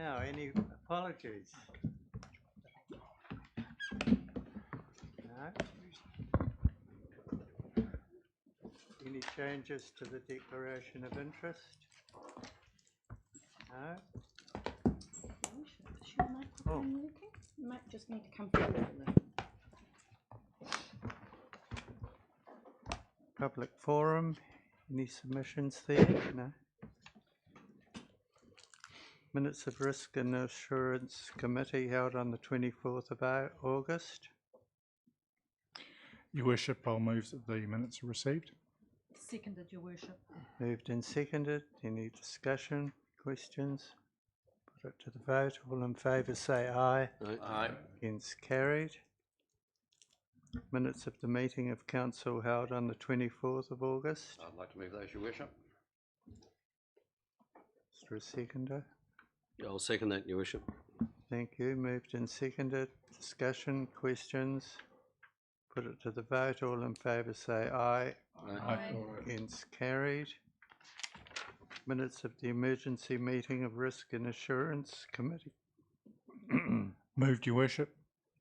now. Any apologies? No? Any changes to the declaration of interest? No? Is your microphone working? You might just need to come forward. Public forum, any submissions there? No. Minutes of Risk and Assurance Committee held on the 24th of August. Your Worship, I'll move that the minutes are received. Seconded, Your Worship. Moved and seconded. Any discussion, questions? Put it to the vote. All in favour say aye. Aye. Against carried. Minutes of the meeting of Council held on the 24th of August. I'd like to move those, Your Worship. Is there a seconder? Yeah, I'll second that, Your Worship. Thank you. Moved and seconded. Discussion, questions? Put it to the vote. All in favour say aye. Aye. Against carried. Minutes of the emergency meeting of Risk and Assurance Committee. Moved, Your Worship.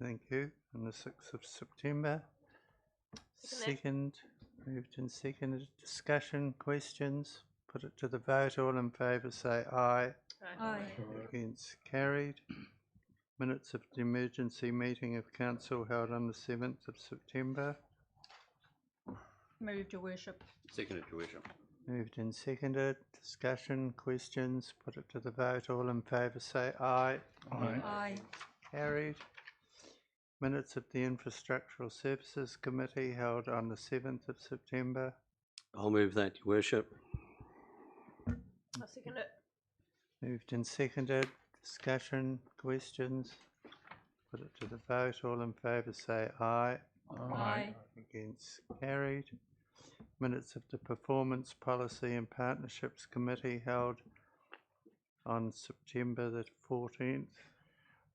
Thank you. On the 6th of September. Second. Moved and seconded. Discussion, questions? Put it to the vote. All in favour say aye. Aye. Against carried. Minutes of the emergency meeting of Council held on the 7th of September. Moved, Your Worship. Seconded, Your Worship. Moved and seconded. Discussion, questions? Put it to the vote. All in favour say aye. Aye. Aye. Carried. Minutes of the Infrastructural Services Committee held on the 7th of September. I'll move that, Your Worship. I'll second it. Moved and seconded. Discussion, questions? Put it to the vote. All in favour say aye. Aye. Against carried. Minutes of the Performance Policy and Partnerships Committee held on September the 14th.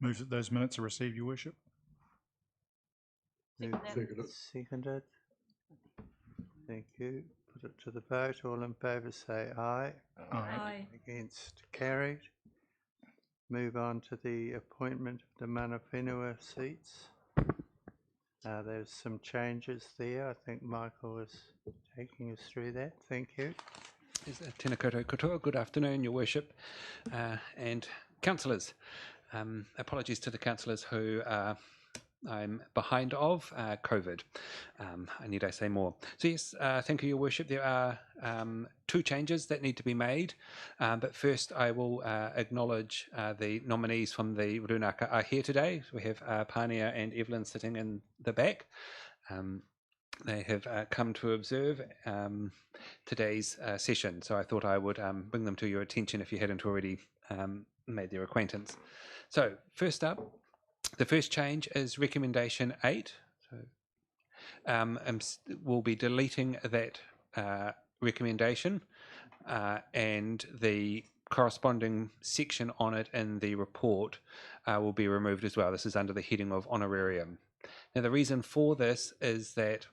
Move that those minutes are received, Your Worship. Seconded. Thank you. Put it to the vote. All in favour say aye. Aye. Against carried. Move on to the appointment of the mana whenua seats. There's some changes there. I think Michael is taking us through that. Thank you. Tēnā koutou katoa. Good afternoon, Your Worship, and councillors. Apologies to the councillors who I'm behind of COVID. I need I say more. So yes, thank you, Your Worship. There are two changes that need to be made, but first I will acknowledge the nominees from the Runaka are here today. We have Pania and Evelyn sitting in the back. They have come to observe today's session, so I thought I would bring them to your attention if you hadn't already made their acquaintance. So first up, the first change is recommendation 8. So we'll be deleting that recommendation and the corresponding section on it in the report will be removed as well. This is under the heading of honorarium. Now the reason for this is that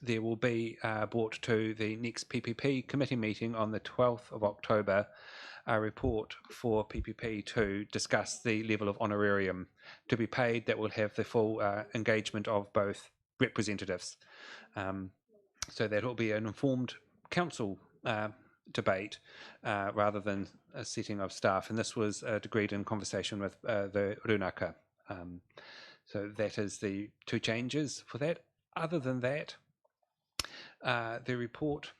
there will be brought to the next PPP committee meeting on the 12th of October a report for PPP to discuss the level of honorarium to be paid that will have the full engagement of both representatives. So that will be an informed council debate rather than a setting of staff, and this was agreed in conversation with the Runaka. So that is the two changes for that. Other than that, the report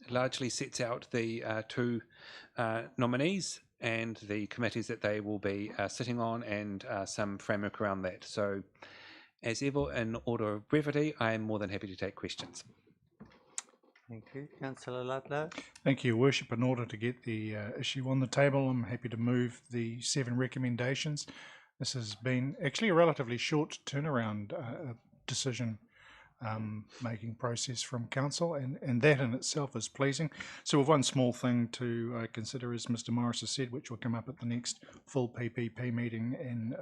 largely sets out the two nominees and the committees that they will be sitting on and some framework around that. So as ever, in order of brevity, I am more than happy to take questions. Thank you. Councillor Ludlow. Thank you, Your Worship. In order to get the issue on the table, I'm happy to move the 7 recommendations. This has been actually a relatively short turnaround decision making process from council, and that in itself is pleasing. So we've one small thing to consider, as Mr. Morris has said, which will come up at the next full PPP meeting in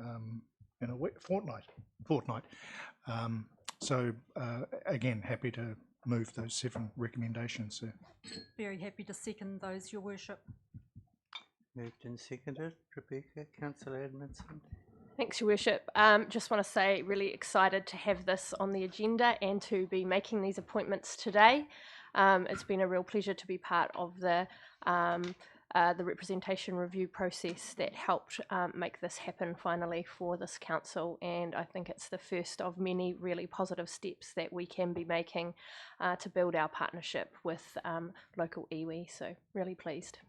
a fortnight. So again, happy to move those 7 recommendations. Very happy to second those, Your Worship. Moved and seconded. Rebecca, Councillor Edmondson. Thanks, Your Worship. Just want to say, really excited to have this on the agenda and to be making these appointments today. It's been a real pleasure to be part of the representation review process that helped make this happen finally for this council, and I think it's the first of many really positive steps that we can be making to build our partnership with local iwi, so really pleased.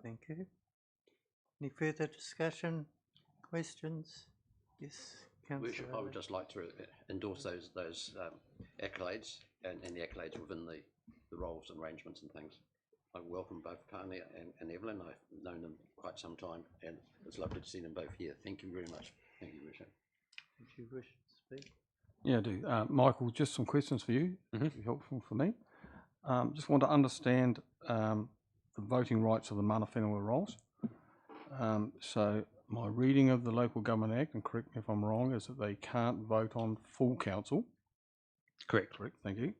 Thank you. Any further discussion? Questions? Yes, Councillor. Worship, I would just like to endorse those accolades and the accolades within the roles and arrangements and things. I welcome both Tanya and Evelyn. I've known them quite some time, and it's lovely to see them both here. Thank you very much. Thank you, Worship. Did you wish to speak? Yeah, I do. Michael, just some questions for you. Mhm. Be helpful for me. Just want to understand the voting rights of the mana whenua roles. So my reading of the Local Government Act, and correct me if I'm wrong, is that they can't vote on full council. Correct. Correct, thank you.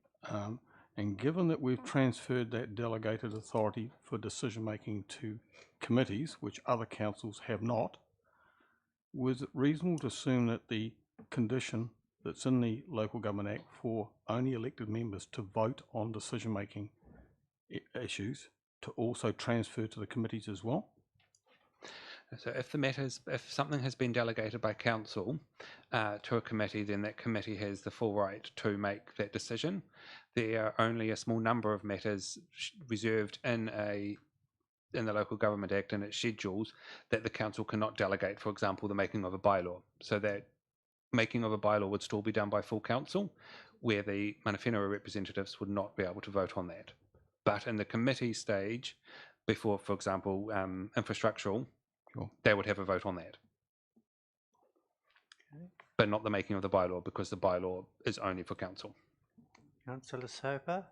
And given that we've transferred that delegated authority for decision making to committees, which other councils have not, was it reasonable to assume that the condition that's in the Local Government Act for only elected members to vote on decision making issues to also transfer to the committees as well? So if something has been delegated by council to a committee, then that committee has the full right to make that decision. There are only a small number of matters reserved in the Local Government Act and its schedules that the council cannot delegate. For example, the making of a bylaw. So that making of a bylaw would still be done by full council, where the mana whenua representatives would not be able to vote on that. But in the committee stage, before, for example, infrastructural, Sure. they would have a vote on that. Okay. But not the making of the bylaw, because the bylaw is only for council. Councillor Soper.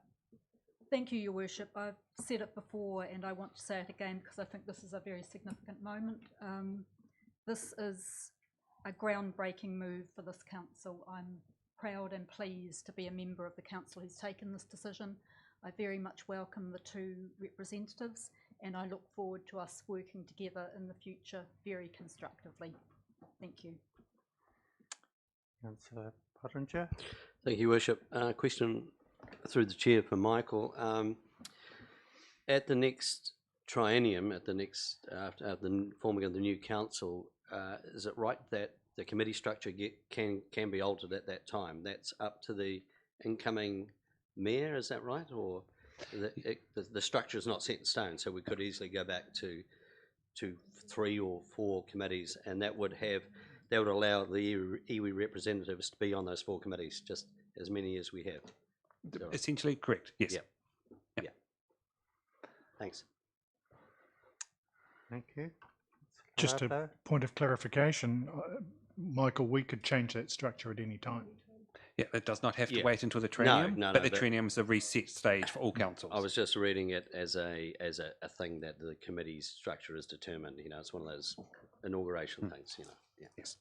Thank you, Your Worship. I've said it before and I want to say it again because I think this is a very significant moment. This is a groundbreaking move for this council. I'm proud and pleased to be a member of the council who's taken this decision. I very much welcome the two representatives and I look forward to us working together in the future very constructively. Thank you. Councillor Pottinger. Thank you, Worship. Question through the chair for Michael. At the next triennium, after the forming of the new council, is it right that the committee structure can be altered at that time? That's up to the incoming mayor, is that right? Or the structure is not set in stone, so we could easily go back to 3 or 4 committees, and that would allow the iwi representatives to be on those 4 committees, just as many as we have. Essentially correct, yes. Yeah. Yeah. Thanks. Thank you. Just a point of clarification, Michael, we could change that structure at any time. Yeah, it does not have to Yeah. wait until the triennium, no, but the but- triennium is a reset stage for all councils. I was just reading it as a thing that the committee's structure is determined. You know, it's one of those inauguration things. You know. Yeah. Yes.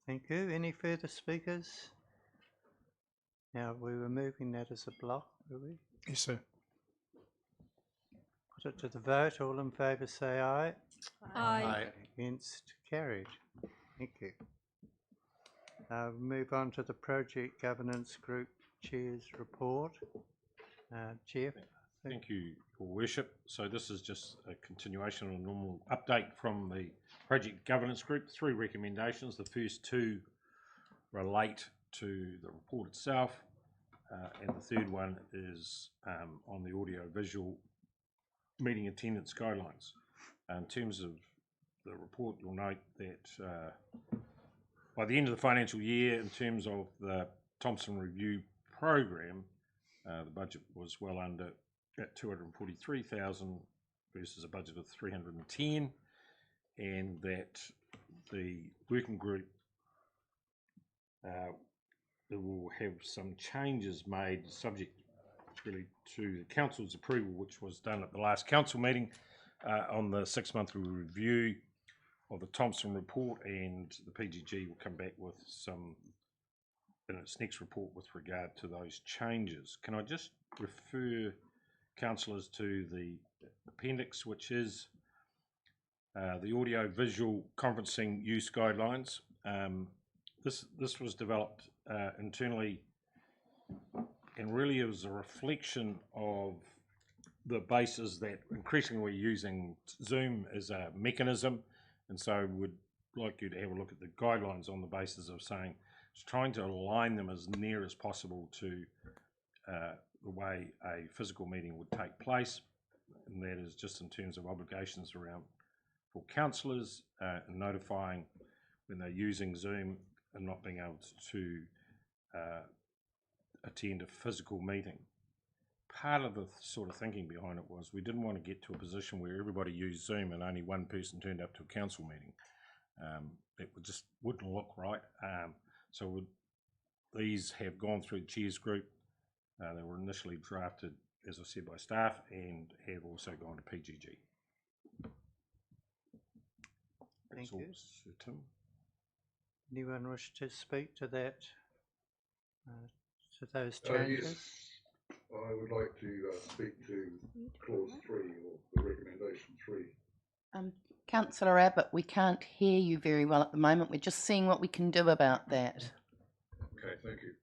Thank you. Any further speakers? Now, we were moving that as a block, were we? Yes, sir. Put it to the vote. All in favour say aye. Aye. Against, carried. Thank you. Move on to the Project Governance Group Chair's report. Jeff. Thank you, Your Worship. So this is just a continuation of a normal update from the Project Governance Group. 3 recommendations. The first 2 relate to the report itself, and the third one is on the audio-visual meeting attendance guidelines. In terms of the report, you'll note that by the end of the financial year, in terms of the Thompson Review program, the budget was well under at 243,000 versus a budget of 310, and that the working group will have some changes made subject really to the council's approval, which was done at the last council meeting on the 6-monthly review of the Thompson report, and the PGG will come back with some in its next report with regard to those changes. Can I just refer councillors to the appendix, which is The audio visual conferencing use guidelines. This was developed internally, and really it was a reflection of the basis that increasingly we're using Zoom as a mechanism, and so would like you to have a look at the guidelines on the basis of saying it's trying to align them as near as possible to the way a physical meeting would take place, and that is just in terms of obligations around for councillors and notifying when they're using Zoom and not being able to attend a physical meeting. Part of the sort of thinking behind it was we didn't want to get to a position where everybody used Zoom and only one person turned up to a council meeting. It just wouldn't look right. These have gone through the Chairs Group. They were initially drafted, as I said, by staff and have also gone to PGG. Thank That's all, you. Sir Tim. Anyone wish to speak to that, to those changes? Yes, I would like to speak to clause 3 or the recommendation 3. Councillor Abbott, we can't hear you very well at the moment. We're just seeing what we can do about that. Okay, thank you.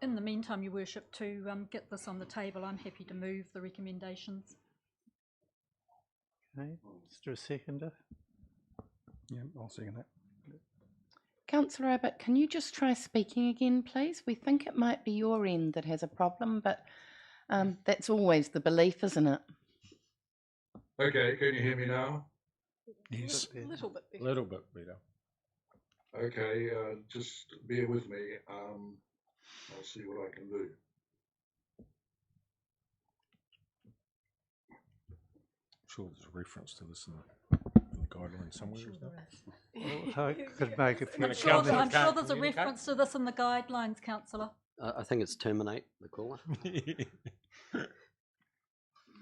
In the meantime, Your Worship, to get this on the table, I'm happy to move the recommendations. Okay, is there a seconder? Yeah, I'll second that. Councillor Abbott, can you just try speaking again, please? We think it might be your end that has a problem, but that's always the belief, isn't it? Okay, can you hear me now? Yes. A little bit better. Little bit better. Okay, just bear with me. I'll see what I can do. I'm sure there's a reference to this in the guidelines somewhere, isn't there? Well, I could make a few I'm sure comments. there's a reference to this in the guidelines, Councillor. I think it's terminate the caller.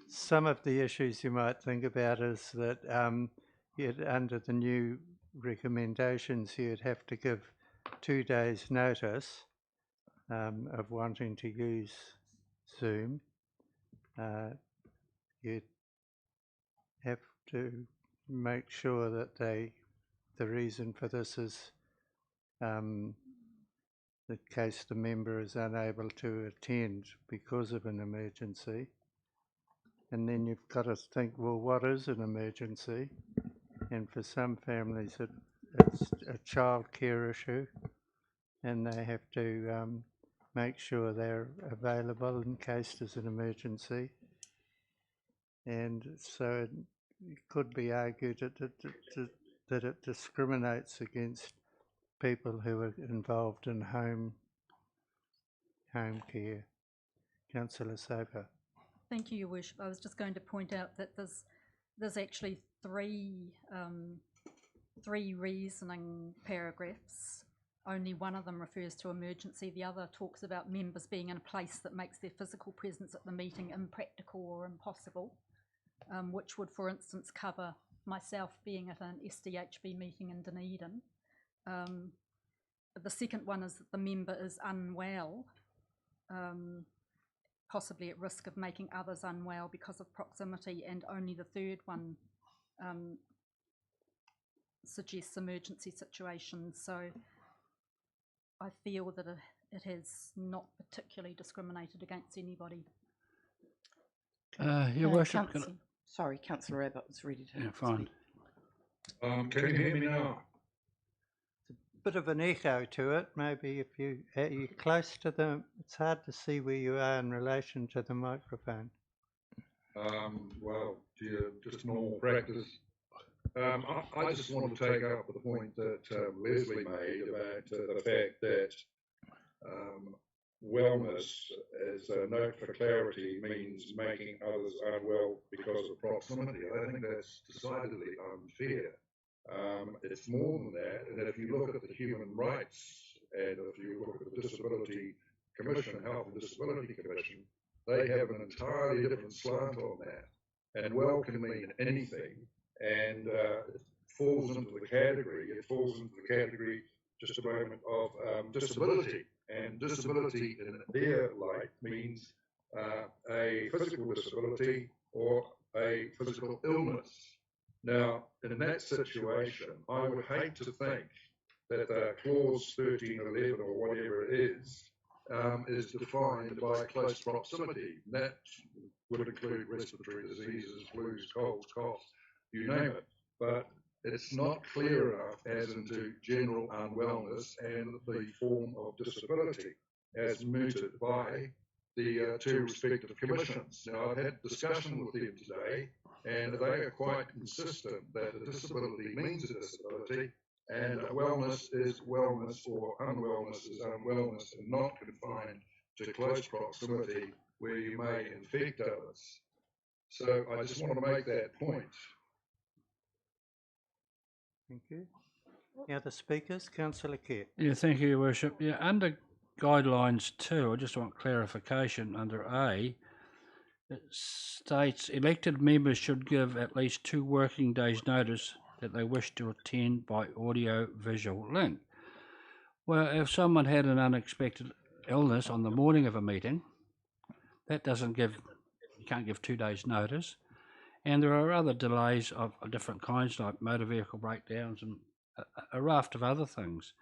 Some of the issues you might think about is that under the new recommendations, you'd have to give 2 days' notice of wanting to use Zoom. You'd have to make sure that the reason for this is the case the member is unable to attend because of an emergency. And then you've got to think, well, what is an emergency? And for some families, it's a childcare issue, and they have to make sure they're available in case there's an emergency. And so it could be argued that it discriminates against people who are involved in home care. Councillor Soper. Thank you, Your Worship. I was just going to point out that there's actually three reasoning paragraphs. Only one of them refers to emergency. The other talks about members being in a place that makes their physical presence at the meeting impractical or impossible, which would, for instance, cover myself being at an SDHB meeting in Dunedin. The second one is that the member is unwell, possibly at risk of making others unwell because of proximity, and only the third one suggests emergency situations. So I feel that it has not particularly discriminated against anybody. Your Worship, Sorry, Councillor Abbott was ready to fine. speak. Can you hear me now? Bit of an echo to it. Maybe if you're close to them, it's hard to see where you are in relation to the microphone. Well, just normal practice. I just want to take up the point that Leslie made about the fact that wellness, as a note for clarity, means making others unwell because of proximity. I think that's decidedly unfair. It's more than that, and if you look at the human rights and if you look at the Disability Commission, Health and Disability Commission, they have an entirely different slant on that. And well can mean anything, and it falls into the category. It falls into the category, just a moment, of disability. And disability in their light means a physical disability or a physical illness. Now, in that situation, I would hate to think that clause 1311 or whatever it is defined by close proximity. That would include respiratory diseases, flus, colds, coughs, you name it. But it's not clear enough as into general unwellness and the form of disability as mooted by the two respective commissions. Now, I've had discussion with them today, and they are quite consistent that a disability means a disability, and wellness is wellness or unwellness is unwellness, and not confined to close proximity where you may infect others. So I just want to make that point. Thank you. Any other speakers? Councillor Kerr. Yeah, thank you, Your Worship. Yeah, under guidelines 2, I just want clarification under A. It states elected members should give at least 2 working days' notice that they wish to attend by audio visual link. Well, if someone had an unexpected illness on the morning of a meeting, that doesn't give, you can't give 2 days' notice. And there are other delays of different kinds, like motor vehicle breakdowns and a raft of other things.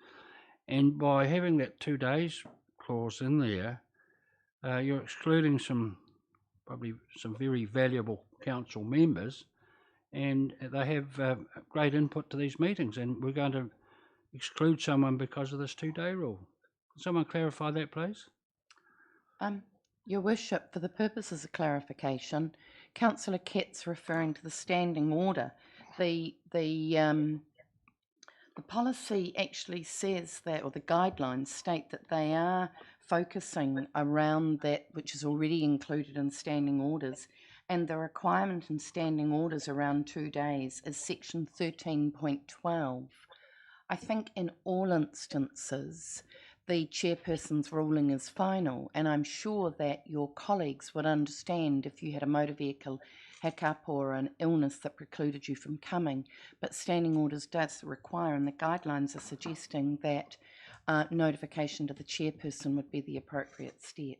And by having that 2 days clause in there, you're excluding probably some very valuable council members, and they have great input to these meetings, and we're going to exclude someone because of this 2-day rule. Can someone clarify that, please? Your Worship, for the purposes of clarification, Councillor Kett's referring to the standing order. The policy actually says that, or the guidelines state that they are focusing around that which is already included in standing orders, and the requirement in standing orders around 2 days is section 13.12. I think in all instances the chairperson's ruling is final, and I'm sure that your colleagues would understand if you had a motor vehicle hiccup or an illness that precluded you from coming, but standing orders does require, and the guidelines are suggesting that notification to the chairperson would be the appropriate step.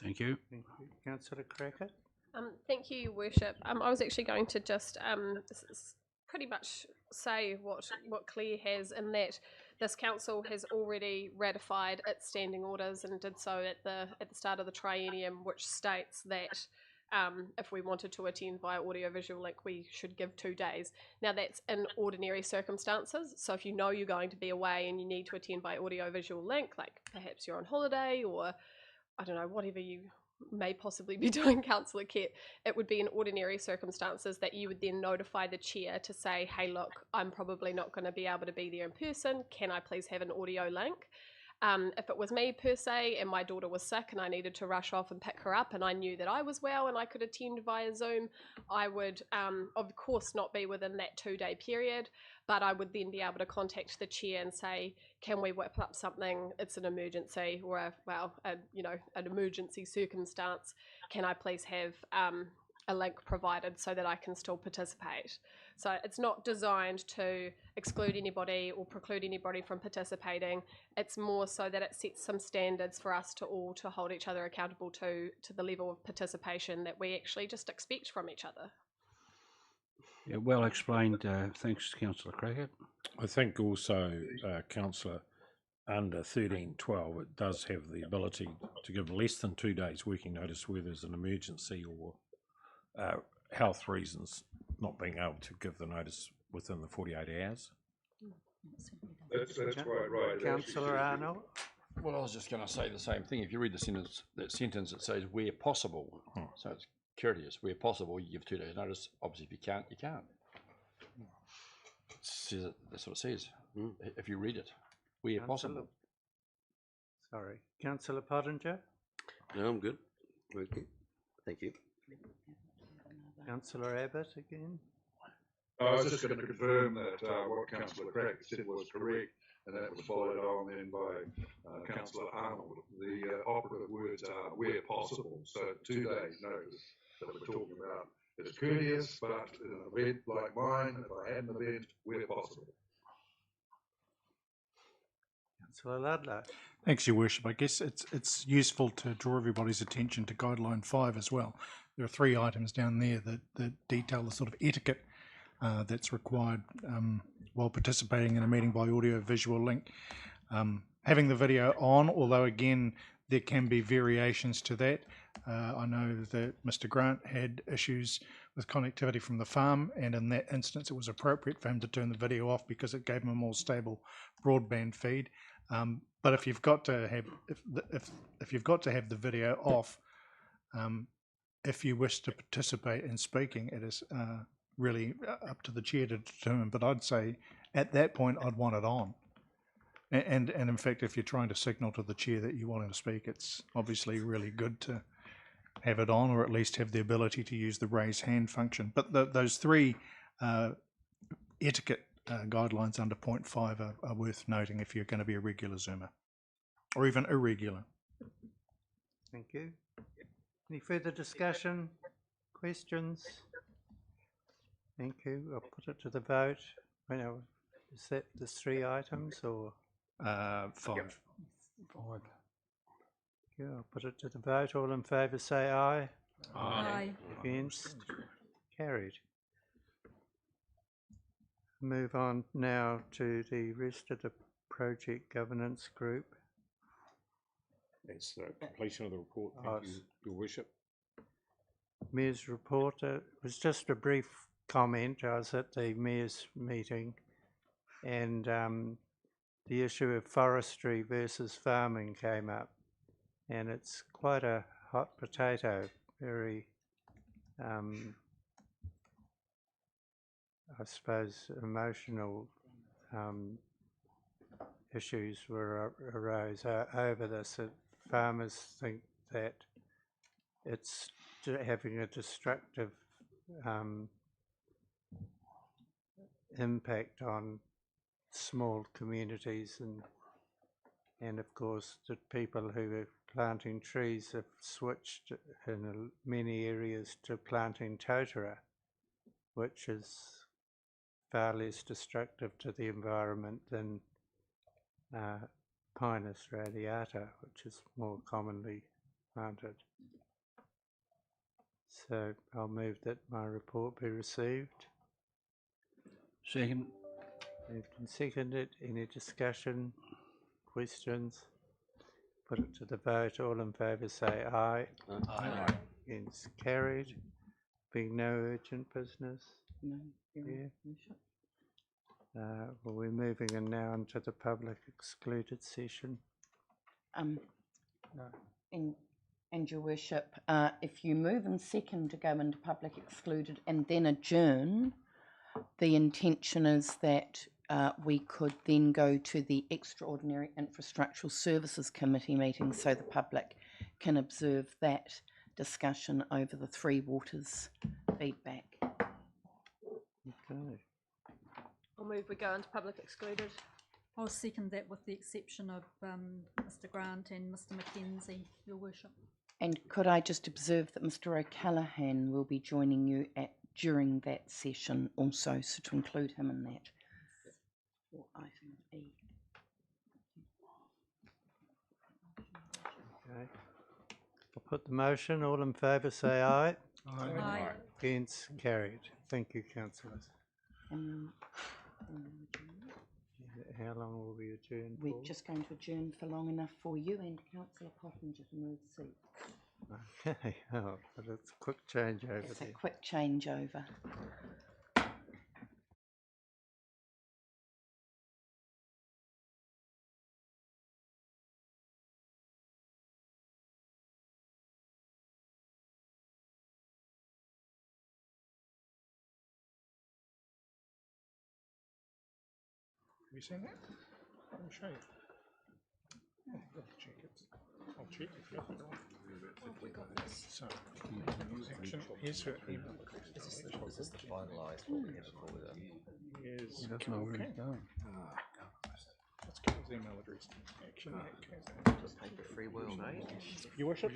Thank you. Thank you. Councillor Crackett. Thank you, Your Worship. I was actually going to just pretty much say what Claire has, in that this council has already ratified its standing orders and did so at the start of the triennium, which states that if we wanted to attend via audiovisual link, we should give 2 days. Now, that's in ordinary circumstances. So if you know you're going to be away and you need to attend by audiovisual link, like perhaps you're on holiday or, I don't know, whatever you may possibly be doing, Councillor Kett, it would be in ordinary circumstances that you would then notify the chair to say, hey, look, I'm probably not going to be able to be there in person. Can I please have an audio link? If it was me per se and my daughter was sick and I needed to rush off and pick her up and I knew that I was well and I could attend via Zoom, I would of course not be within that 2-day period, but I would then be able to contact the chair and say, can we whip up something? It's an emergency, or an emergency circumstance. Can I please have a link provided so that I can still participate? So it's not designed to exclude anybody or preclude anybody from participating. It's more so that it sets some standards for us to hold each other accountable to the level of participation that we actually just expect from each other. Yeah, well explained. Thanks, Councillor Crackett. I think also, Councillor, under 1312, it does have the ability to give less than 2 days working notice where there's an emergency or health reasons not being able to give the notice within the 48 hours. That's quite right. Councillor Arnold. Well, I was just going to say the same thing. If you read that sentence, it says where possible. So it's courteous. Where possible, you give 2 days notice. Obviously, if you can't, you can't. That's what it says. If you read it, where possible. Sorry. Councillor Pottinger. No, I'm good. Okay. Thank you. Councillor Abbott again. I was just going to confirm that what Councillor Crackett said was correct, and that was followed on then by Councillor Arnold. The operative words are where possible, so 2 days notice that we're talking about. It's courteous, but in an event like mine, if I had an event, where possible. Councillor Ludlow. Thanks, Your Worship. I guess it's useful to draw everybody's attention to Guideline 5 as well. There are 3 items down there that detail the sort of etiquette that's required while participating in a meeting by audio-visual link. Having the video on, although again there can be variations to that. I know that Mr. Grant had issues with connectivity from the farm, and in that instance it was appropriate for him to turn the video off because it gave him a more stable broadband feed. But if you've got to have if you've got to have the video off, if you wish to participate in speaking, it is really up to the chair to determine. But I'd say at that point I'd want it on. And in fact, if you're trying to signal to the chair that you want to speak, it's obviously really good to have it on, or at least have the ability to use the raise hand function. But those 3 etiquette guidelines under point 5 are worth noting if you're going to be a regular Zoomer, or even irregular. Thank you. Any further discussion? Questions? Thank you. I'll put it to the vote. Is that the 3 items or? 5. 5. Yeah, I'll put it to the vote. All in favour say aye. Aye. Against? Carried. Move on now to the rest of the project governance group. That's the completion of the report. Thank you, Your Worship. Mayor's report. It was just a brief comment. I was at the Mayor's meeting, and the issue of forestry versus farming came up, and it's quite a hot potato, very, I suppose, emotional issues arose over this. That farmers think that it's having a destructive impact on small communities, and of course the people who are planting trees have switched in many areas to planting totara, which is far less destructive to the environment than Pinus radiata, which is more commonly planted. So I'll move that my report be received. Second. Moved and seconded. Any discussion? Questions? Put it to the vote. All in favour say aye. Aye. Against? Carried. Being no urgent business. No. Yeah. Well, we're moving in now into the public excluded session. And Your Worship, if you move and second to go into public excluded and then adjourn, the intention is that we could then go to the extraordinary Infrastructural Services Committee meeting so the public can observe that discussion over the Three Waters feedback. Okay. I'll move we go into public excluded. I'll second that with the exception of Mr. Grant and Mr. Mackenzie, Your Worship. And could I just observe that Mr. O'Callaghan will be joining you during that session also, so to include him in that. For item E. Okay. I'll put the motion. All in favour say aye. Aye. Against? Carried. Thank you, councillors. How long will we adjourn for? We're just going to adjourn for long enough for you and Councillor Pottinger to move seat. Okay, oh, but it's a quick changeover It's a there. quick changeover. Have you seen that? Let me show you. Yeah, I'll check it. I'll check if you're right. So, action, here's her email address. Is this the finalised what we had before with them? Yes. He doesn't know where he's going. Let's get his email address. Action, Paper free world, eh? Your Worship?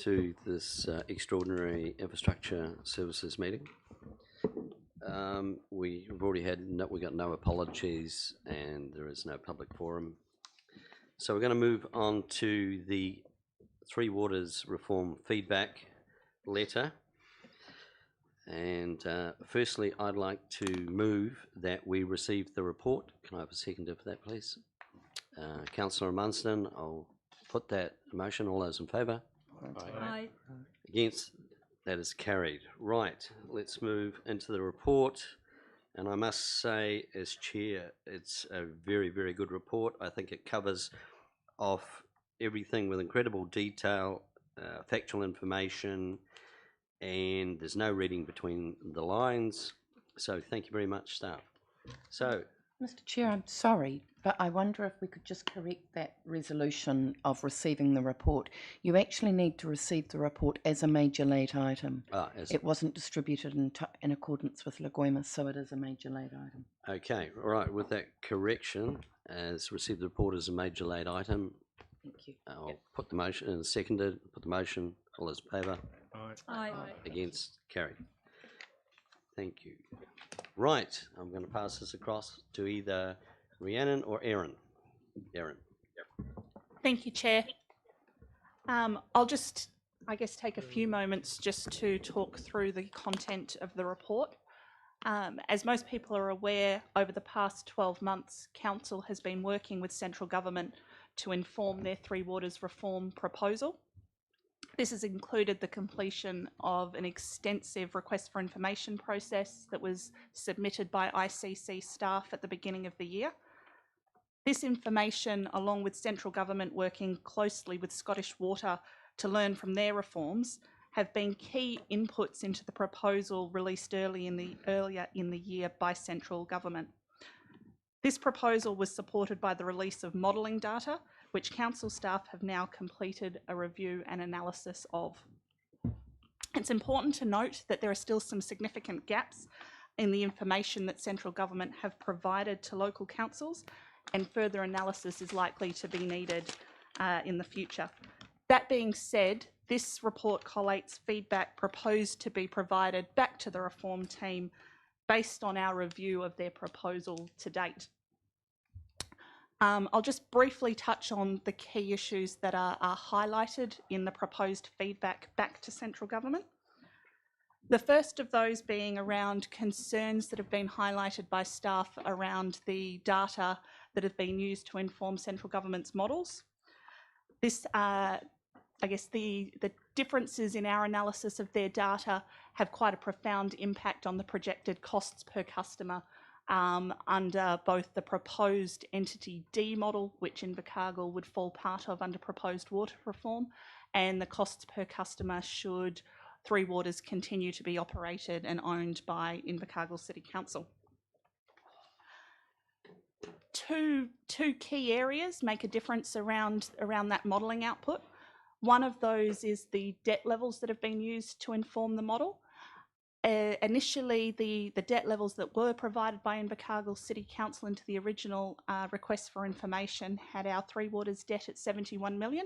to this extraordinary infrastructure services meeting. We've already had, we got no apologies and there is no public forum. So we're going to move on to the Three Waters Reform feedback letter. And firstly, I'd like to move that we receive the report. Can I have a seconder for that, please? Councillor Munson, I'll put that motion. All those in favour? Aye. Against? That is carried. Right, let's move into the report. And I must say, as chair, it's a very, very good report. I think it covers off everything with incredible detail, factual information, and there's no reading between the lines. So thank you very much, staff. So, Mr. Chair, I'm sorry, but I wonder if we could just correct that resolution of receiving the report. You actually need to receive the report as a major late item. It wasn't distributed in accordance with Lagoima, so it is a major late item. okay, all right, with that correction, as received the report as a major late item, Thank you. I'll put the motion and seconded, put the motion. All those in favour? Aye. Against? Carried. Thank you. Right, I'm going to pass this across to either Rhiannon or Erin. Erin. Thank you, Chair. I'll just, I guess, take a few moments just to talk through the content of the report. As most people are aware, over the past 12 months, Council has been working with central government to inform their Three Waters reform proposal. This has included the completion of an extensive request for information process that was submitted by ICC staff at the beginning of the year. This information, along with central government working closely with Scottish Water to learn from their reforms, have been key inputs into the proposal released earlier in the year by central government. This proposal was supported by the release of modelling data, which council staff have now completed a review and analysis of. It's important to note that there are still some significant gaps in the information that central government have provided to local councils, and further analysis is likely to be needed in the future. That being said, this report collates feedback proposed to be provided back to the reform team based on our review of their proposal to date. I'll just briefly touch on the key issues that are highlighted in the proposed feedback back to central government. The first of those being around concerns that have been highlighted by staff around the data that have been used to inform central government's models. This, I guess the differences in our analysis of their data have quite a profound impact on the projected costs per customer under both the proposed Entity D model, which Invercargill would fall part of under proposed water reform, and the costs per customer should Three Waters continue to be operated and owned by Invercargill City Council. Two key areas make a difference around that modelling output. One of those is the debt levels that have been used to inform the model. Initially, the debt levels that were provided by Invercargill City Council into the original request for information had our Three Waters debt at 71 million.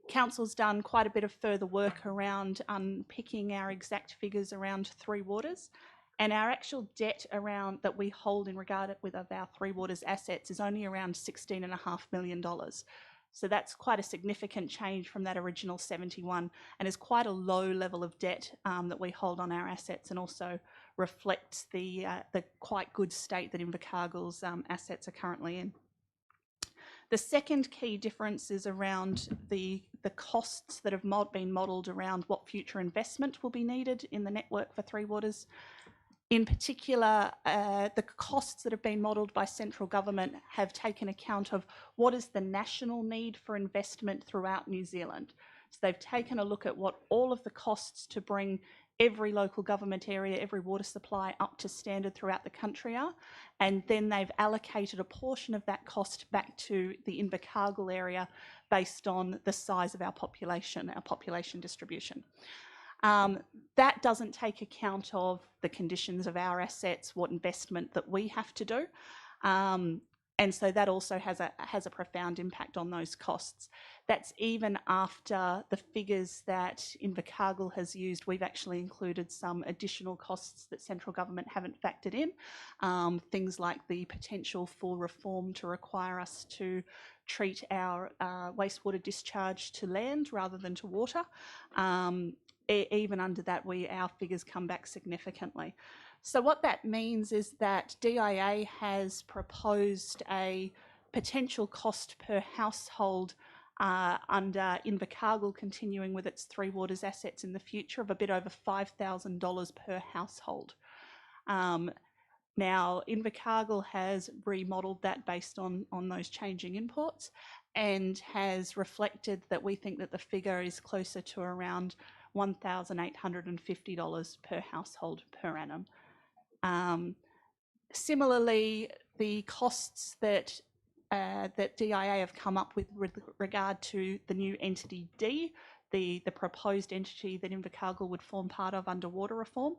Council's done quite a bit of further work around unpicking our exact figures around Three Waters, and our actual debt around that we hold in regard with of our Three Waters assets is only around $16.5 million. So that's quite a significant change from that original 71, and is quite a low level of debt that we hold on our assets, and also reflects the quite good state that Invercargill's assets are currently in. The second key difference is around the costs that have been modelled around what future investment will be needed in the network for Three Waters. In particular, the costs that have been modelled by central government have taken account of what is the national need for investment throughout New Zealand. So they've taken a look at what all of the costs to bring every local government area, every water supply up to standard throughout the country are, and then they've allocated a portion of that cost back to the Invercargill area based on the size of our population distribution. That doesn't take account of the conditions of our assets, what investment that we have to do. And so that also has a profound impact on those costs. That's even after the figures that Invercargill has used. We've actually included some additional costs that central government haven't factored in, things like the potential for reform to require us to treat our wastewater discharge to land rather than to water. Even under that, our figures come back significantly. So what that means is that DIA has proposed a potential cost per household under Invercargill continuing with its Three Waters assets in the future of a bit over $5,000 per household. Now, Invercargill has remodelled that based on those changing inputs and has reflected that we think that the figure is closer to around $1,850 per household per annum. Similarly, the costs that DIA have come up with regard to the new entity D, the proposed entity that Invercargill would form part of under water reform,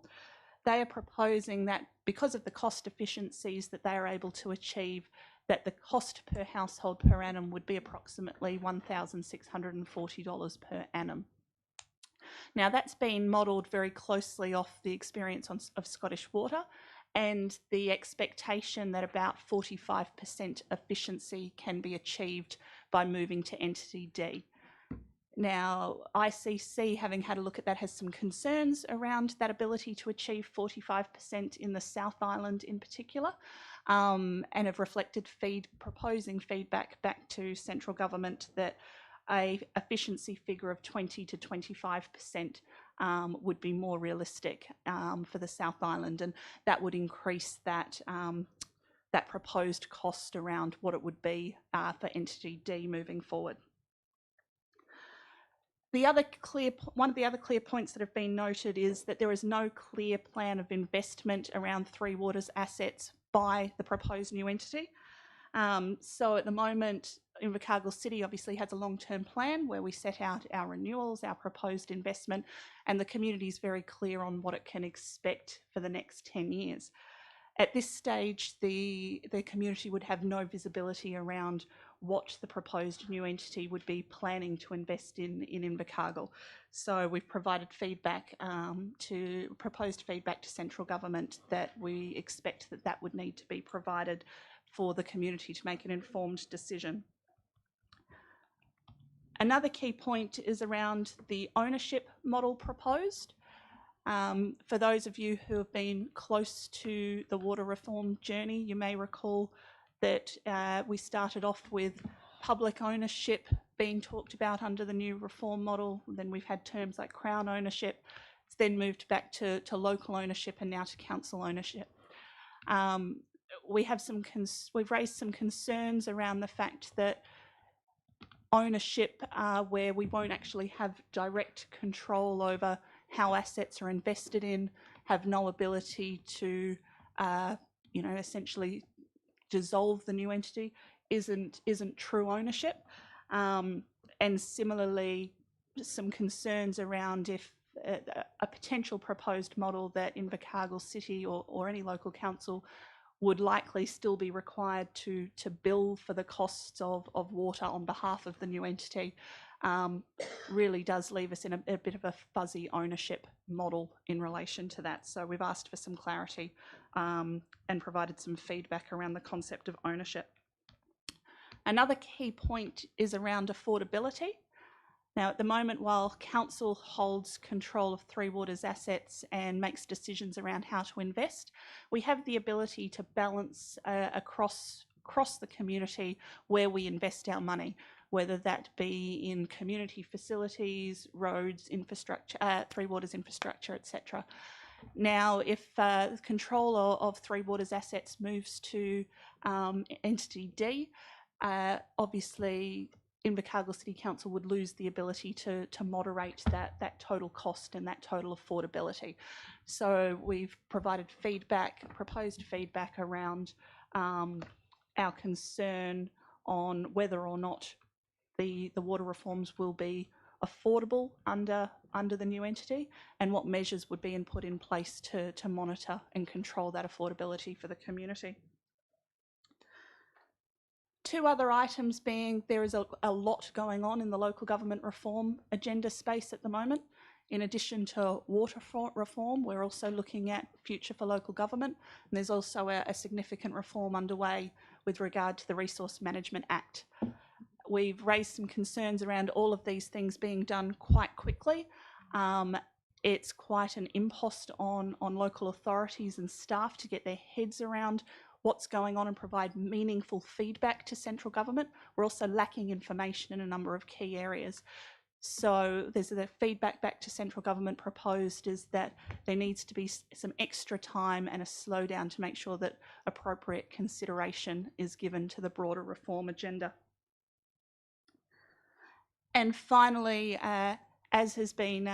they are proposing that because of the cost efficiencies that they are able to achieve, that the cost per household per annum would be approximately $1,640 per annum. Now, that's been modelled very closely off the experience of Scottish Water and the expectation that about 45% efficiency can be achieved by moving to entity D. Now, ICC, having had a look at that, has some concerns around that ability to achieve 45% in the South Island in particular, and have reflected proposing feedback back to central government that a efficiency figure of 20 to 25% would be more realistic for the South Island, and that would increase that that proposed cost around what it would be for entity D moving forward. One of the other clear points that have been noted is that there is no clear plan of investment around Three Waters assets by the proposed new entity. So at the moment, Invercargill City obviously has a long-term plan where we set out our renewals, our proposed investment, and the community is very clear on what it can expect for the next 10 years. At this stage, the community would have no visibility around what the proposed new entity would be planning to invest in Invercargill. So we've provided proposed feedback to central government that we expect that would need to be provided for the community to make an informed decision. Another key point is around the ownership model proposed. For those of you who have been close to the water reform journey, you may recall that we started off with public ownership being talked about under the new reform model. Then we've had terms like Crown ownership. It's then moved back to local ownership and now to council ownership. We've raised some concerns around the fact that ownership where we won't actually have direct control over how assets are invested in, have no ability to, essentially dissolve the new entity, isn't true ownership. And similarly, some concerns around if a potential proposed model that Invercargill City or any local council would likely still be required to bill for the costs of water on behalf of the new entity, really does leave us in a bit of a fuzzy ownership model in relation to that. So we've asked for some clarity and provided some feedback around the concept of ownership. Another key point is around affordability. Now, at the moment, while council holds control of Three Waters assets and makes decisions around how to invest, we have the ability to balance across the community where we invest our money, whether that be in community facilities, roads, infrastructure, Three Waters infrastructure, etc. Now, if control of Three Waters assets moves to entity D, obviously Invercargill City Council would lose the ability to moderate that total cost and that total affordability. So we've provided proposed feedback around our concern on whether or not the water reforms will be affordable under the new entity, and what measures would be put in place to monitor and control that affordability for the community. two other items being there is a lot going on in the local government reform agenda space at the moment. In addition to water reform, we're also looking at future for local government, and there's also a significant reform underway with regard to the Resource Management Act. We've raised some concerns around all of these things being done quite quickly. It's quite an impost on local authorities and staff to get their heads around what's going on and provide meaningful feedback to central government. We're also lacking information in a number of key areas. So there's the feedback back to central government proposed is that there needs to be some extra time and a slowdown to make sure that appropriate consideration is given to the broader reform agenda. And finally, as has been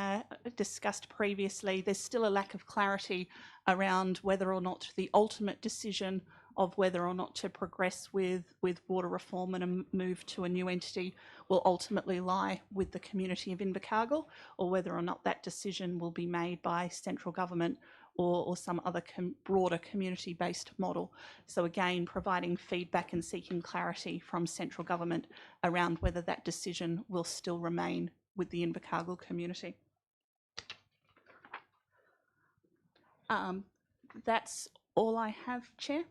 discussed previously, there's still a lack of clarity around whether or not the ultimate decision of whether or not to progress with water reform and a move to a new entity will ultimately lie with the community of Invercargill, or whether or not that decision will be made by central government or some other broader community-based model. So again, providing feedback and seeking clarity from central government around whether that decision will still remain with the Invercargill community. That's all I have, Chair.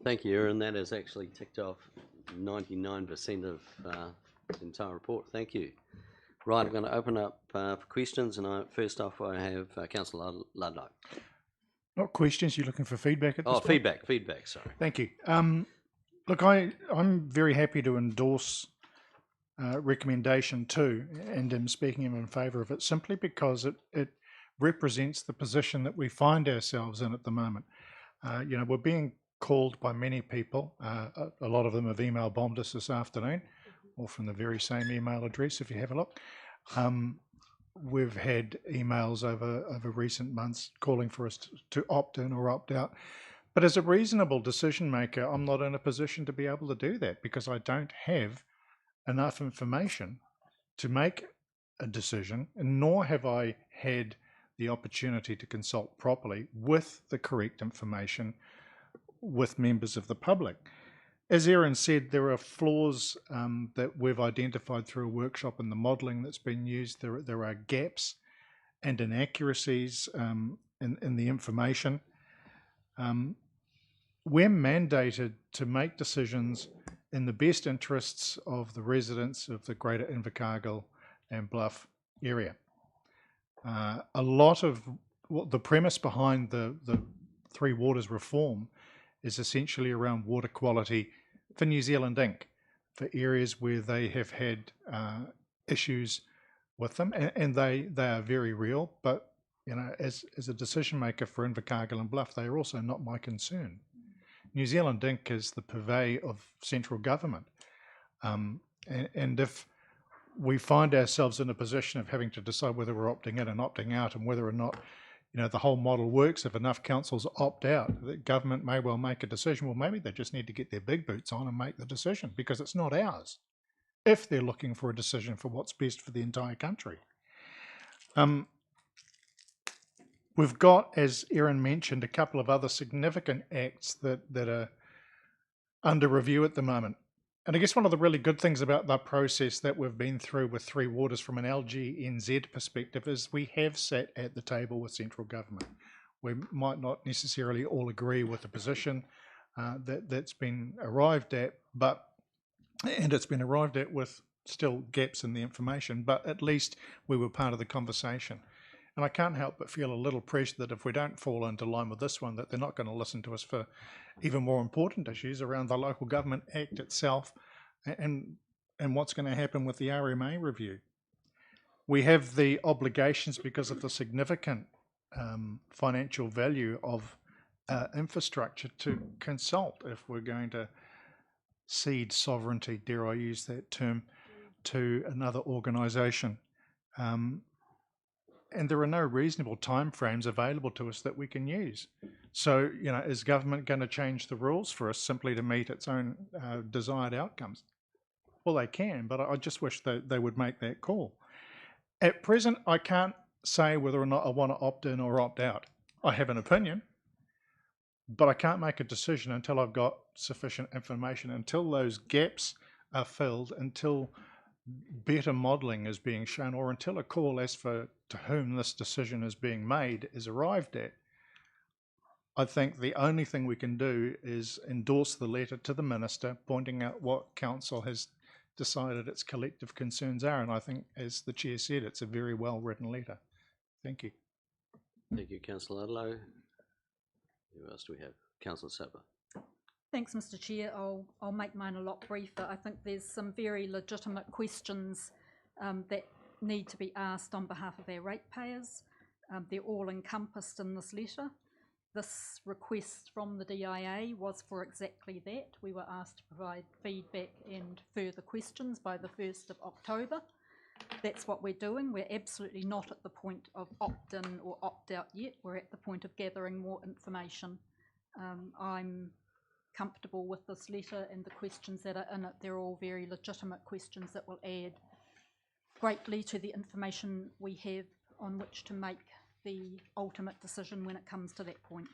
Thank you, Erin. That has actually ticked off 99% of the entire report. Thank you. Right, I'm going to open up for questions, and first off I have Councillor Ludlow. Not questions, you're looking for feedback at this point? Feedback, sorry. Thank you. Look, I'm very happy to endorse recommendation 2, and am speaking in favour of it simply because it represents the position that we find ourselves in at the moment. We're being called by many people. A lot of them have email bombed us this afternoon, or from the very same email address if you have a look. We've had emails over recent months calling for us to opt in or opt out. But as a reasonable decision maker, I'm not in a position to be able to do that because I don't have enough information to make a decision, and nor have I had the opportunity to consult properly with the correct information with members of the public. As Erin said, there are flaws that we've identified through a workshop in the modelling that's been used. There are gaps and inaccuracies in the information. We're mandated to make decisions in the best interests of the residents of the Greater Invercargill and Bluff area. A lot of the premise behind the Three Waters reform is essentially around water quality for New Zealand Inc., for areas where they have had issues with them, and they are very real. But as a decision maker for Invercargill and Bluff, they are also not my concern. New Zealand Inc. is the purvey of central government, and if we find ourselves in a position of having to decide whether we're opting in and opting out, and whether or not the whole model works, if enough councils opt out, the government may well make a decision. Well, maybe they just need to get their big boots on and make the decision, because it's not ours, if they're looking for a decision for what's best for the entire country. We've got, as Erin mentioned, a couple of other significant acts that are under review at the moment. And I guess one of the really good things about that process that we've been through with Three Waters from an LGNZ perspective is we have sat at the table with central government. We might not necessarily all agree with the position that's been arrived at, and it's been arrived at with still gaps in the information, but at least we were part of the conversation. And I can't help but feel a little pressure that if we don't fall into line with this one, that they're not going to listen to us for even more important issues around the Local Government Act itself and what's going to happen with the RMA review. We have the obligations because of the significant financial value of infrastructure to consult if we're going to cede sovereignty, dare I use that term, to another organisation. And there are no reasonable timeframes available to us that we can use. So, is government going to change the rules for us simply to meet its own desired outcomes? Well, they can, but I just wish that they would make that call. At present, I can't say whether or not I want to opt in or opt out. I have an opinion, but I can't make a decision until I've got sufficient information, until those gaps are filled, until better modelling is being shown, or until a call as for to whom this decision is being made is arrived at. I think the only thing we can do is endorse the letter to the Minister pointing out what Council has decided its collective concerns are, and I think, as the Chair said, it's a very well written letter. Thank you. Thank you, Councillor Ludlow. Who else do we have? Councillor Sapper. Thanks, Mr. Chair. I'll make mine a lot briefer. I think there's some very legitimate questions that need to be asked on behalf of our ratepayers. They're all encompassed in this letter. This request from the DIA was for exactly that. We were asked to provide feedback and further questions by the 1st of October. That's what we're doing. We're absolutely not at the point of opt-in or opt-out yet. We're at the point of gathering more information. I'm comfortable with this letter and the questions that are in it. They're all very legitimate questions that will add greatly to the information we have on which to make the ultimate decision when it comes to that point.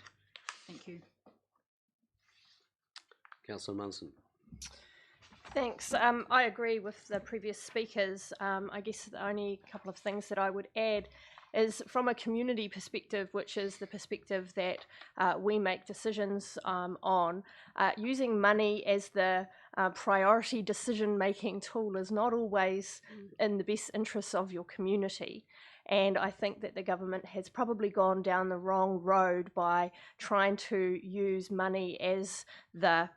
Thank you. Councillor Munson. Thanks. I agree with the previous speakers. I guess the only couple of things that I would add is from a community perspective, which is the perspective that we make decisions on. Using money as the priority decision-making tool is not always in the best interests of your community. And I think that the government has probably gone down the wrong road by trying to use money as the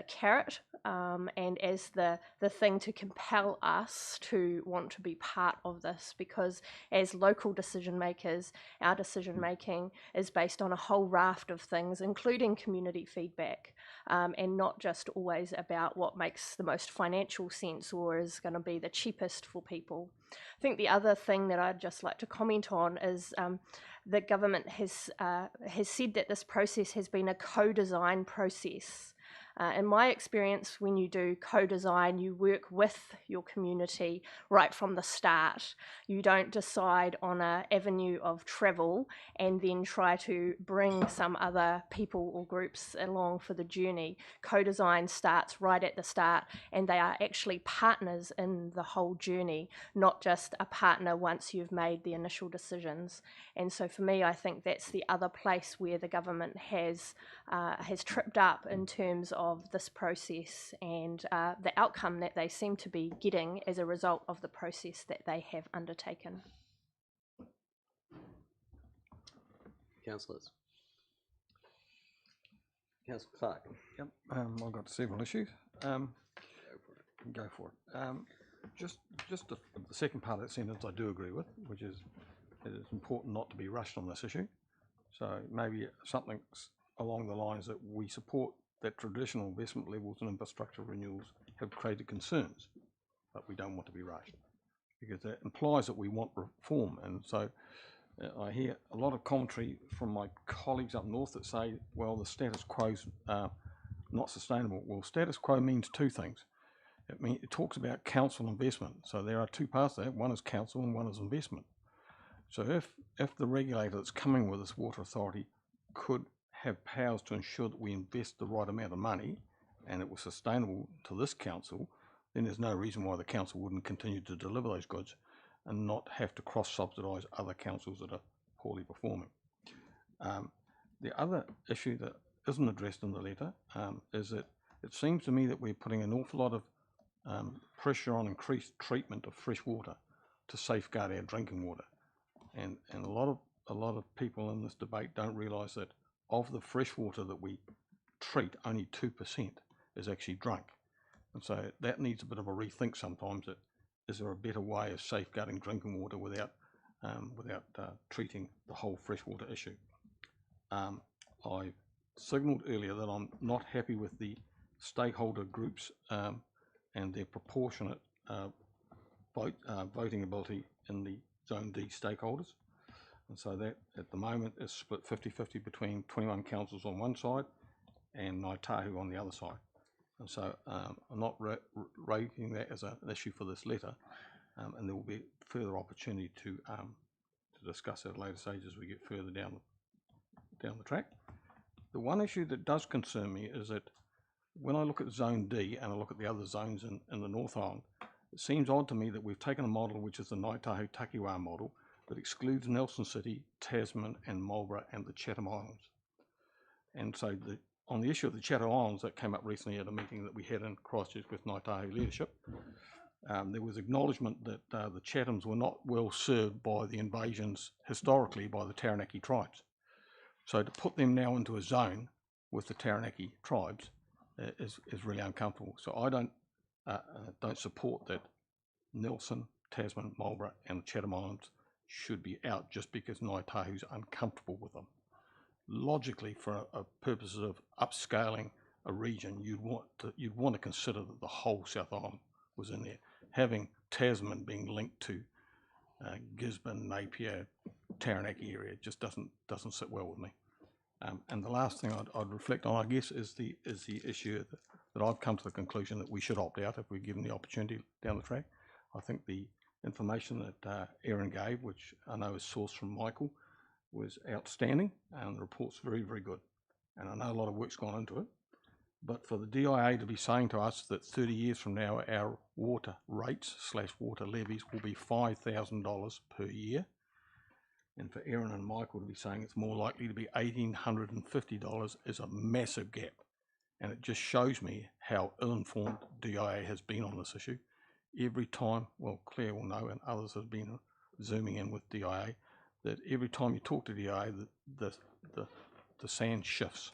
carrot and as the thing to compel us to want to be part of this, because as local decision makers, our decision making is based on a whole raft of things, including community feedback, and not just always about what makes the most financial sense or is going to be the cheapest for people. I think the other thing that I'd just like to comment on is the government has said that this process has been a co-design process. In my experience, when you do co-design, you work with your community right from the start. You don't decide on an avenue of travel and then try to bring some other people or groups along for the journey. Co-design starts right at the start, and they are actually partners in the whole journey, not just a partner once you've made the initial decisions. And so for me, I think that's the other place where the government has tripped up in terms of this process and the outcome that they seem to be getting as a result of the process that they have undertaken. Councillors. Councillor Clark. Yep, I've got several issues. Go for it. Just the second part of that sentence I do agree with, which is it is important not to be rushed on this issue. So maybe something along the lines that we support that traditional investment levels and infrastructure renewals have created concerns, but we don't want to be rushed, because that implies that we want reform. And so I hear a lot of commentary from my colleagues up north that say, well, the status quo's not sustainable. Well, status quo means two things. It talks about council investment. So there are two parts to that. One is council and one is investment. So if the regulator that's coming with this water authority could have powers to ensure that we invest the right amount of money and it was sustainable to this council, then there's no reason why the council wouldn't continue to deliver those goods and not have to cross-subsidise other councils that are poorly performing. The other issue that isn't addressed in the letter is that it seems to me that we're putting an awful lot of pressure on increased treatment of fresh water to safeguard our drinking water. And a lot of people in this debate don't realise that of the fresh water that we treat, only 2% is actually drunk. And so that needs a bit of a rethink sometimes. That is there a better way of safeguarding drinking water without treating the whole freshwater issue? I signalled earlier that I'm not happy with the stakeholder groups and their proportionate voting ability in the Zone D stakeholders. And so that at the moment is split 50-50 between 21 councils on one side and Ngāi Tahu on the other side. And so I'm not raising that as an issue for this letter, and there will be further opportunity to discuss at a later stage as we get further down the track. The one issue that does concern me is that when I look at Zone D and I look at the other zones in the North Island, it seems odd to me that we've taken a model which is the Ngāi Tahu Takiwā model that excludes Nelson City, Tasman and Marlborough and the Chatham Islands. And so on the issue of the Chatham Islands that came up recently at a meeting that we had in Christchurch with Ngāi Tahu leadership, there was acknowledgement that the Chathams were not well served by the invasions historically by the Taranaki tribes. So to put them now into a zone with the Taranaki tribes is really uncomfortable. So I don't support that Nelson, Tasman, Marlborough and the Chatham Islands should be out just because Ngāi Tahu's uncomfortable with them. Logically, for purposes of upscaling a region, you'd want to consider that the whole South Island was in there. Having Tasman being linked to Gisborne, Napier, Taranaki area just doesn't sit well with me. And the last thing I'd reflect on, I guess, is the issue that I've come to the conclusion that we should opt out if we're given the opportunity down the track. I think the information that Erin gave, which I know is sourced from Michael, was outstanding, and the report's very, very good. And I know a lot of work's gone into it. But for the DIA to be saying to us that 30 years from now our water rates / water levies will be $5,000 per year, and for Erin and Michael to be saying it's more likely to be $1,850 is a massive gap. And it just shows me how ill-informed DIA has been on this issue. Every time, well, Claire will know, and others have been zooming in with DIA, that every time you talk to DIA, the sand shifts.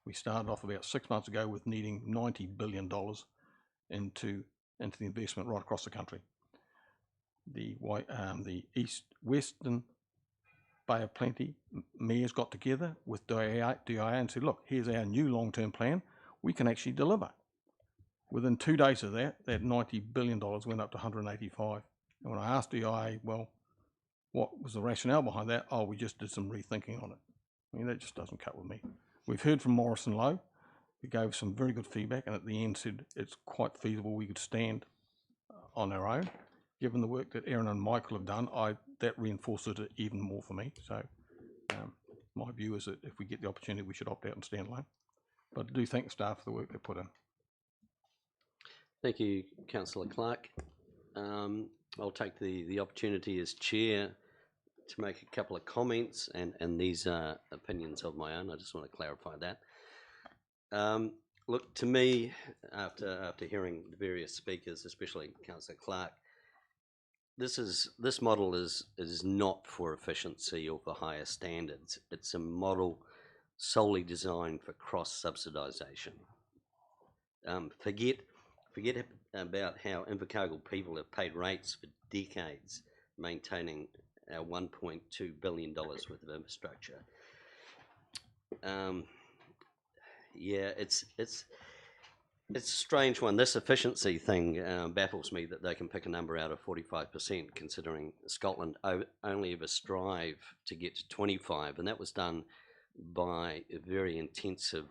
We started off about 6 months ago with needing $90 billion into the investment right across the country. The Western Bay of Plenty mayors got together with DIA and said, look, here's our new long-term plan. We can actually deliver. Within 2 days of that $90 billion went up to 185. And when I asked DIA, well, what was the rationale behind that? Oh, we just did some rethinking on it. I mean, that just doesn't cut with me. We've heard from Morrison Lowe, who gave some very good feedback, and at the end said it's quite feasible we could stand on our own. Given the work that Erin and Michael have done, that reinforces it even more for me. So my view is that if we get the opportunity, we should opt out and stand alone. But I do thank the staff for the work they put in. Thank you, Councillor Clark. I'll take the opportunity as chair to make a couple of comments, and these are opinions of my own. I just want to clarify that. Look, to me, after hearing the various speakers, especially Councillor Clark, this model is not for efficiency or for higher standards. It's a model solely designed for cross-subsidisation. Forget about how Invercargill people have paid rates for decades maintaining our $1.2 billion worth of infrastructure. Yeah, it's a strange one. This efficiency thing baffles me, that they can pick a number out of 45%, considering Scotland only ever strive to get to 25, and that was done by a very intensive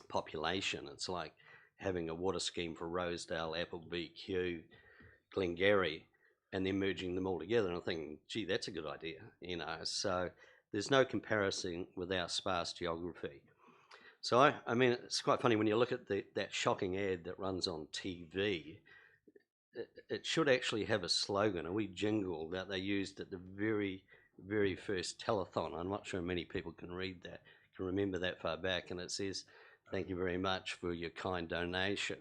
population. It's like having a water scheme for Rosedale, Appleby, Kew, Glengarry, and then merging them all together. And I think, gee, that's a good idea, you know. So there's no comparison with our sparse geography. So I mean, it's quite funny when you look at that shocking ad that runs on TV. It should actually have a slogan, a wee jingle that they used at the very, very first telethon. I'm not sure many people can read that, can remember that far back, and it says, "Thank you very much for your kind donation,"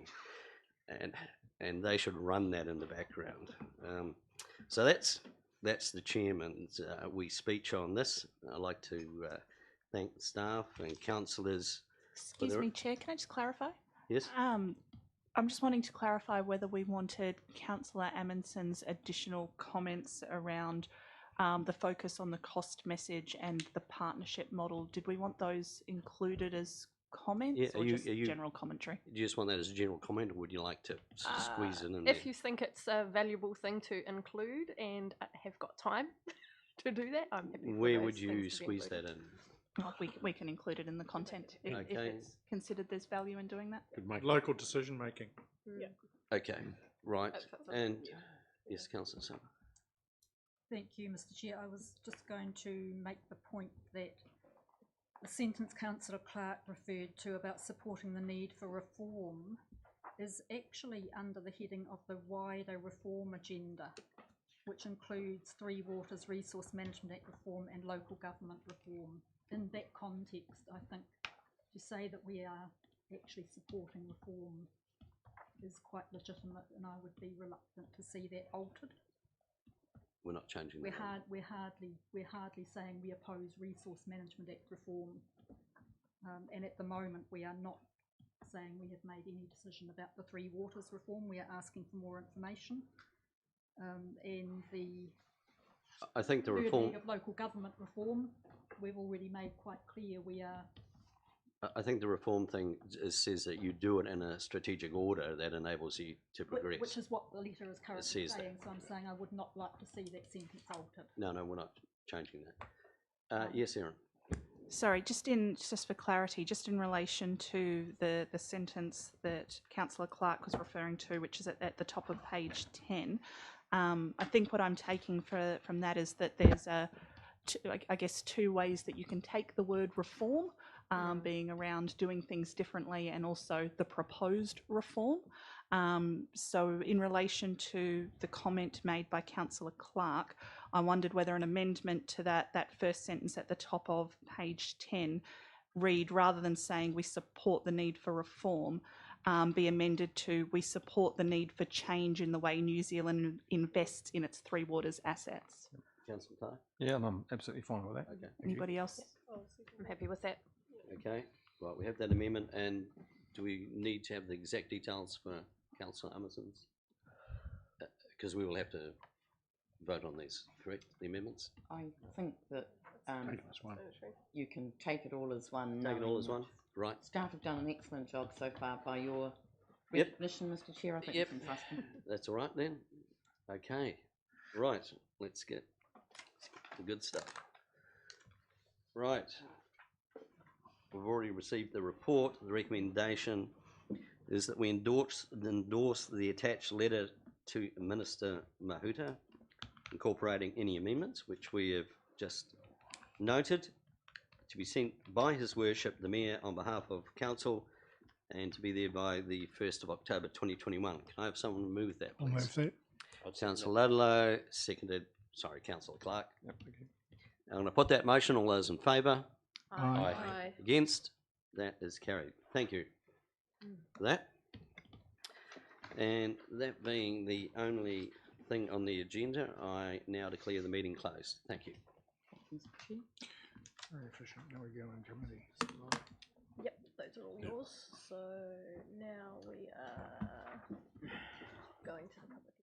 and they should run that in the background. So that's the chairman's wee speech on this. I'd like to thank the staff and councillors. Excuse me, Chair, can I just clarify? Yes. I'm just wanting to clarify whether we wanted Councillor Amundsen's additional comments around the focus on the cost message and the partnership model. Did we want those included as comments, or just general commentary? Do you just want that as a general comment, or would you like to squeeze it in if you think it's a valuable thing to include and have got time to do that, I'm happy for Where those would you things to be squeeze that included. in? Oh, we can include it in the content if it's considered there's value in doing that. Local decision making. Yeah. Okay, right. And yes, Councillor Summer. Thank you, Mr. Chair. I was just going to make the point that the sentence Councillor Clark referred to about supporting the need for reform is actually under the heading of the wider reform agenda, which includes Three Waters Resource Management Act reform and local government reform. In that context, I think to say that we are actually supporting reform is quite legitimate, and I would be reluctant to see that altered. We're not changing We're that. we're hardly saying we oppose Resource Management Act reform, and at the moment we are not saying we have made any decision about the Three Waters reform. We are asking for more information, and the I think the third reform. leg of local government reform, we've already made quite clear we are. I think the reform thing says that you do it in a strategic order that enables you to progress. Which is what the letter is currently says that. saying, so I'm saying I would not like to see that sentence altered. No, we're not changing that. Yes, Erin. Sorry, just for clarity, just in relation to the sentence that Councillor Clark was referring to, which is at the top of page 10, I think what I'm taking from that is that there's I guess two ways that you can take the word reform, being around doing things differently and also the proposed reform. So in relation to the comment made by Councillor Clark, I wondered whether an amendment to that first sentence at the top of page 10 read, rather than saying we support the need for reform, be amended to we support the need for change in the way New Zealand invests in its Three Waters assets. Councillor Clark? Yeah, and I'm absolutely fine with that. Okay. Anybody else? I'm happy with that. Okay. Right, we have that amendment, and do we need to have the exact details for Councillor Emerson's? Because we will have to vote on these, correct? The amendments? I think that Take it as one. you can take it all as one. Take it all knowing as one? that Right. Staff have done an excellent job so far by your Yep. recognition, Mr Chair. I think Yep. you can trust them. That's all right then. Okay. Right. Let's get the good stuff. Right. We've already received the report. The recommendation is that we endorse the attached letter to Minister Mahuta, incorporating any amendments which we have just noted, to be sent by His Worship the Mayor on behalf of Council, and to be there by the 1st of October 2021. Can I have someone move that, I'll please? move that. Councillor Ludlow, Councillor Clark. Yep, okay. I'm going to put that motion. All those in favour? Aye. Aye. Against? That is carried. Thank you for that. And that being the only thing on the agenda, I now declare the meeting closed. Thank you. Mr Chair. Very efficient. Now we go in committee. Yep, those are all yours. So now we are going to the public